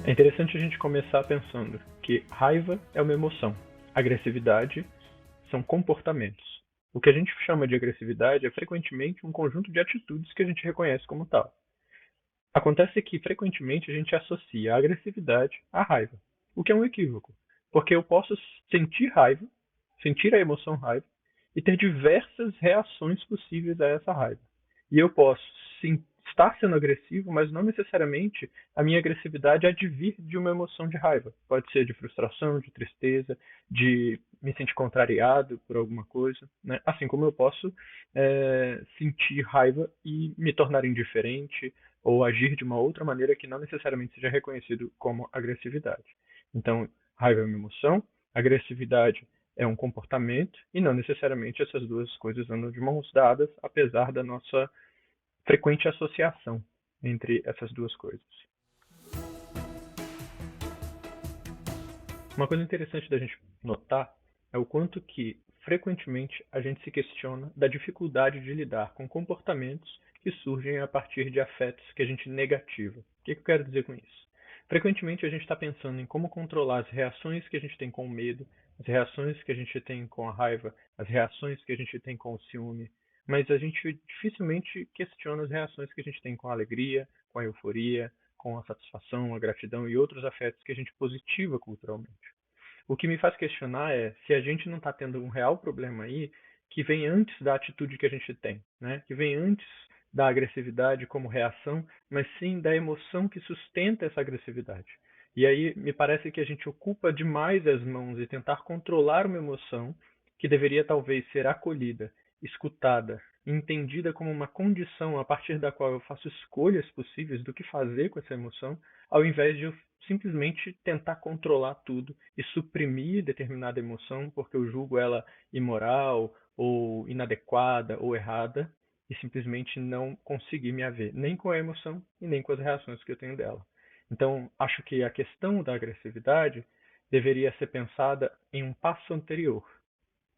É interessante a gente começar pensando que raiva é uma emoção, agressividade são comportamentos. O que a gente chama de agressividade é frequentemente um conjunto de atitudes que a gente reconhece como tal. Acontece que frequentemente a gente associa a agressividade à raiva, o que é um equívoco, porque eu posso sentir raiva, sentir a emoção raiva e ter diversas reações possíveis a essa raiva. E eu posso sim, estar sendo agressivo, mas não necessariamente a minha agressividade advir de uma emoção de raiva. Pode ser de frustração, de tristeza, de me sentir contrariado por alguma coisa, né? Assim como eu posso sentir raiva e me tornar indiferente ou agir de uma outra maneira que não necessariamente seja reconhecido como agressividade. Então, raiva é uma emoção, agressividade é um comportamento e não necessariamente essas duas coisas andam de mãos dadas, apesar da nossa frequente associação entre essas duas coisas. Uma coisa interessante da gente notar é o quanto que frequentemente a gente se questiona da dificuldade de lidar com comportamentos que surgem a partir de afetos que a gente negativa. O que eu quero dizer com isso? Frequentemente a gente está pensando em como controlar as reações que a gente tem com o medo, as reações que a gente tem com a raiva, as reações que a gente tem com o ciúme, mas a gente dificilmente questiona as reações que a gente tem com a alegria, com a euforia, com a satisfação, a gratidão e outros afetos que a gente positiva culturalmente. O que me faz questionar é se a gente não está tendo um real problema aí que vem antes da atitude que a gente tem, né? Que vem antes da agressividade como reação, mas sim da emoção que sustenta essa agressividade. E aí me parece que a gente ocupa demais as mãos e tentar controlar uma emoção que deveria talvez ser acolhida, escutada, entendida como uma condição a partir da qual eu faço escolhas possíveis do que fazer com essa emoção, ao invés de eu simplesmente tentar controlar tudo e suprimir determinada emoção porque eu julgo ela imoral ou inadequada ou errada e simplesmente não conseguir me haver nem com a emoção e nem com as reações que eu tenho dela. Então, acho que a questão da agressividade deveria ser pensada em um passo anterior,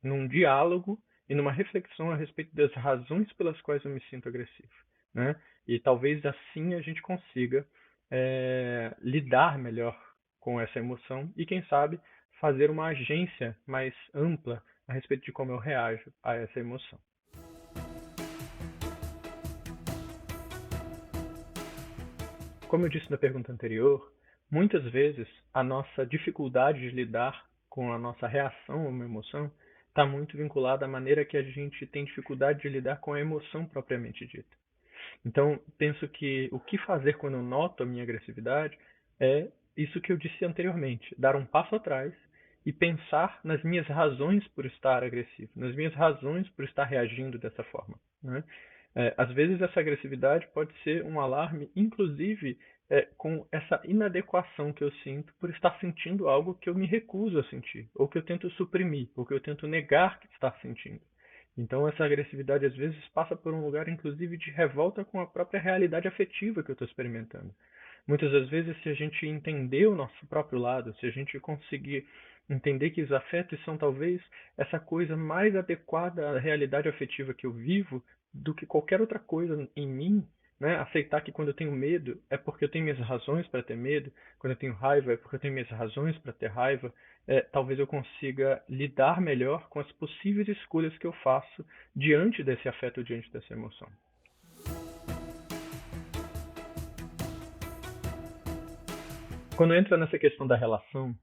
num diálogo e numa reflexão a respeito das razões pelas quais eu me sinto agressivo, né? E talvez assim a gente consiga lidar melhor com essa emoção e, quem sabe, fazer uma agência mais ampla a respeito de como eu reajo a essa emoção. Como eu disse na pergunta anterior, muitas vezes a nossa dificuldade de lidar com a nossa reação a uma emoção está muito vinculada à maneira que a gente tem dificuldade de lidar com a emoção propriamente dita. Então, penso que o que fazer quando eu noto a minha agressividade é isso que eu disse anteriormente, dar um passo atrás e pensar nas minhas razões por estar agressivo, nas minhas razões por estar reagindo dessa forma, né? Às vezes essa agressividade pode ser um alarme, inclusive com essa inadequação que eu sinto por estar sentindo algo que eu me recuso a sentir, ou que eu tento suprimir, ou que eu tento negar que está sentindo. Então essa agressividade às vezes passa por um lugar inclusive de revolta com a própria realidade afetiva que eu estou experimentando. Muitas das vezes, se a gente entender o nosso próprio lado, se a gente conseguir entender que os afetos são talvez essa coisa mais adequada à realidade afetiva que eu vivo do que qualquer outra coisa em mim, né? Aceitar que quando eu tenho medo é porque eu tenho minhas razões para ter medo, quando eu tenho raiva é porque eu tenho minhas razões para ter raiva, talvez eu consiga lidar melhor com as possíveis escolhas que eu faço diante desse afeto, diante dessa emoção. Quando entra nessa questão da relação,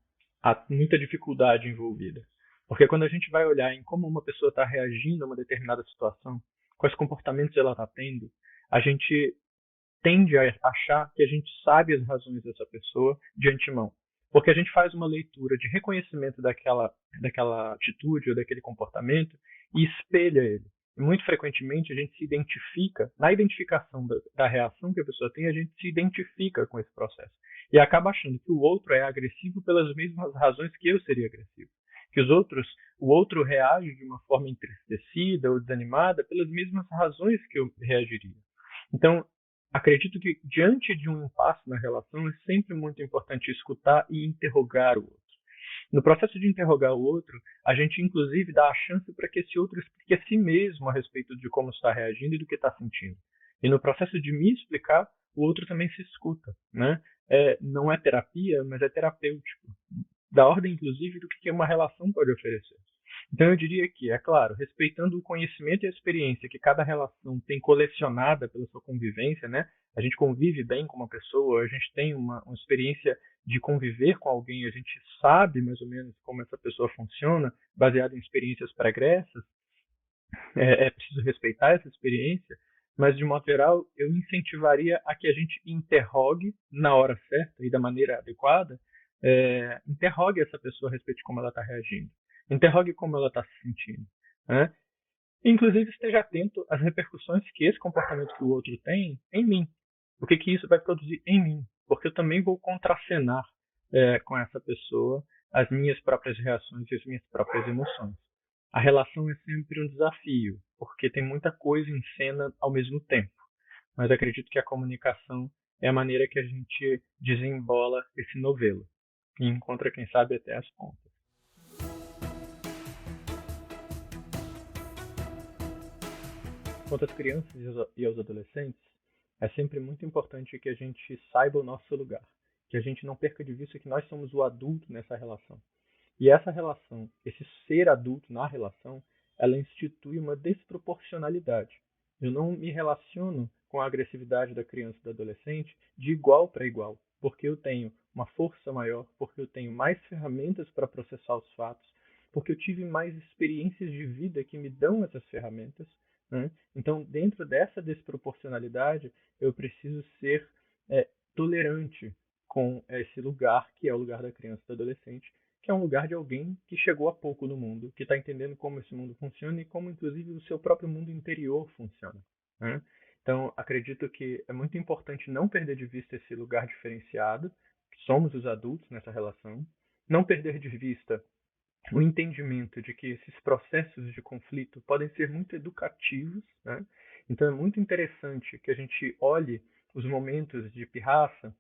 há muita dificuldade envolvida. Porque quando a gente vai olhar em como uma pessoa está reagindo a uma determinada situação, quais comportamentos ela está tendo, a gente tende a achar que a gente sabe as razões dessa pessoa de antemão. Porque a gente faz uma leitura de reconhecimento daquela atitude ou daquele comportamento e espelha ele. E muito frequentemente a gente se identifica, na identificação da reação que a pessoa tem, a gente se identifica com esse processo. E acaba achando que o outro é agressivo pelas mesmas razões que eu seria agressivo. Que o outro reage de uma forma entristecida ou desanimada pelas mesmas razões que eu reagiria. Então, acredito que diante de um impasse na relação é sempre muito importante escutar e interrogar o outro. No processo de interrogar o outro, a gente inclusive dá a chance para que esse outro explique a si mesmo a respeito de como está reagindo e do que está sentindo. E no processo de me explicar, o outro também se escuta, né? Não é terapia, mas é terapêutico, da ordem, inclusive, do que uma relação pode oferecer. Então, eu diria que, é claro, respeitando o conhecimento e a experiência que cada relação tem colecionada pela sua convivência, né? A gente convive bem com uma pessoa, a gente tem uma experiência de conviver com alguém, a gente sabe mais ou menos como essa pessoa funciona, baseado em experiências pregressas, é preciso respeitar essa experiência, mas de modo geral eu incentivaria a que a gente interrogue na hora certa e da maneira adequada, interrogue essa pessoa a respeito de como ela está reagindo, interrogue como ela está se sentindo, né? Inclusive esteja atento às repercussões que esse comportamento que o outro tem em mim, o que isso vai produzir em mim, porque eu também vou contracenar com essa pessoa as minhas próprias reações e as minhas próprias emoções. A relação é sempre um desafio, porque tem muita coisa em cena ao mesmo tempo. Mas acredito que a comunicação é a maneira que a gente desembola esse novelo e encontra, quem sabe, até as pontas. Quanto às crianças e aos adolescentes, é sempre muito importante que a gente saiba o nosso lugar, que a gente não perca de vista que nós somos o adulto nessa relação. E essa relação, esse ser adulto na relação, ela institui uma desproporcionalidade. Eu não me relaciono com a agressividade da criança e do adolescente de igual para igual, porque eu tenho uma força maior, porque eu tenho mais ferramentas para processar os fatos, porque eu tive mais experiências de vida que me dão essas ferramentas, né? Então, dentro dessa desproporcionalidade, eu preciso ser tolerante com esse lugar que é o lugar da criança e do adolescente, que é um lugar de alguém que chegou há pouco no mundo, que está entendendo como esse mundo funciona e como, inclusive, o seu próprio mundo interior funciona, né? Então, acredito que é muito importante não perder de vista esse lugar diferenciado, que somos os adultos nessa relação, não perder de vista o entendimento de que esses processos de conflito podem ser muito educativos, né? Então, é muito interessante que a gente olhe os momentos de pirraça,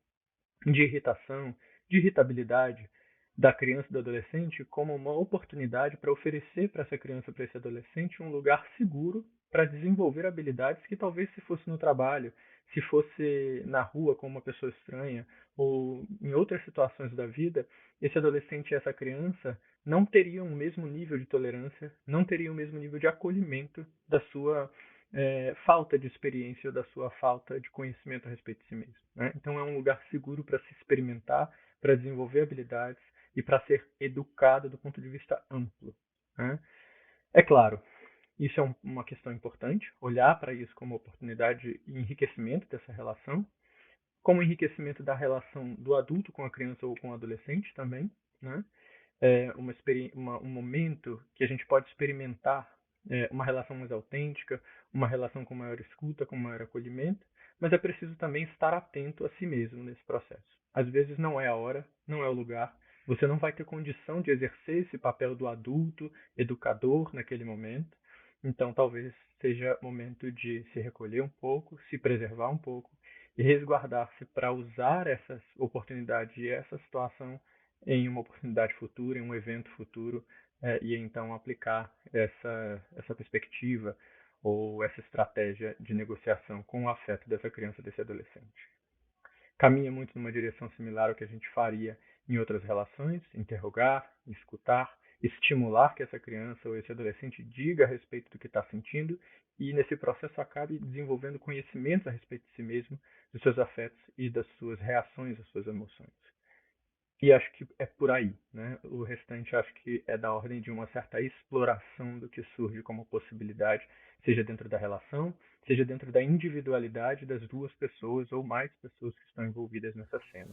de irritação, de irritabilidade da criança e do adolescente como uma oportunidade para oferecer para essa criança, para esse adolescente, um lugar seguro para desenvolver habilidades que talvez se fosse no trabalho, se fosse na rua com uma pessoa estranha ou em outras situações da vida, esse adolescente e essa criança não teriam o mesmo nível de tolerância, não teriam o mesmo nível de acolhimento da sua falta de experiência ou da sua falta de conhecimento a respeito de si mesmo, né? Então é um lugar seguro para se experimentar, para desenvolver habilidades e para ser educado do ponto de vista amplo, né? É claro, isso é uma questão importante, olhar para isso como oportunidade de enriquecimento dessa relação, como enriquecimento da relação do adulto com a criança ou com o adolescente também, né? Um momento que a gente pode experimentar uma relação mais autêntica, uma relação com maior escuta, com maior acolhimento, mas é preciso também estar atento a si mesmo nesse processo. Às vezes não é a hora, não é o lugar, você não vai ter condição de exercer esse papel do adulto, educador naquele momento, então talvez seja momento de se recolher um pouco, se preservar um pouco e resguardar-se para usar essas oportunidades e essa situação em uma oportunidade futura, em um evento futuro, e então aplicar essa perspectiva ou essa estratégia de negociação com o afeto dessa criança, desse adolescente. Caminha muito numa direção similar ao que a gente faria em outras relações, interrogar, escutar, estimular que essa criança ou esse adolescente diga a respeito do que está sentindo e nesse processo acabe desenvolvendo conhecimentos a respeito de si mesmo, dos seus afetos e das suas reações às suas emoções. E acho que é por aí, né? O restante acho que é da ordem de uma certa exploração do que surge como possibilidade, seja dentro da relação, seja dentro da individualidade das duas pessoas ou mais pessoas que estão envolvidas nessa cena.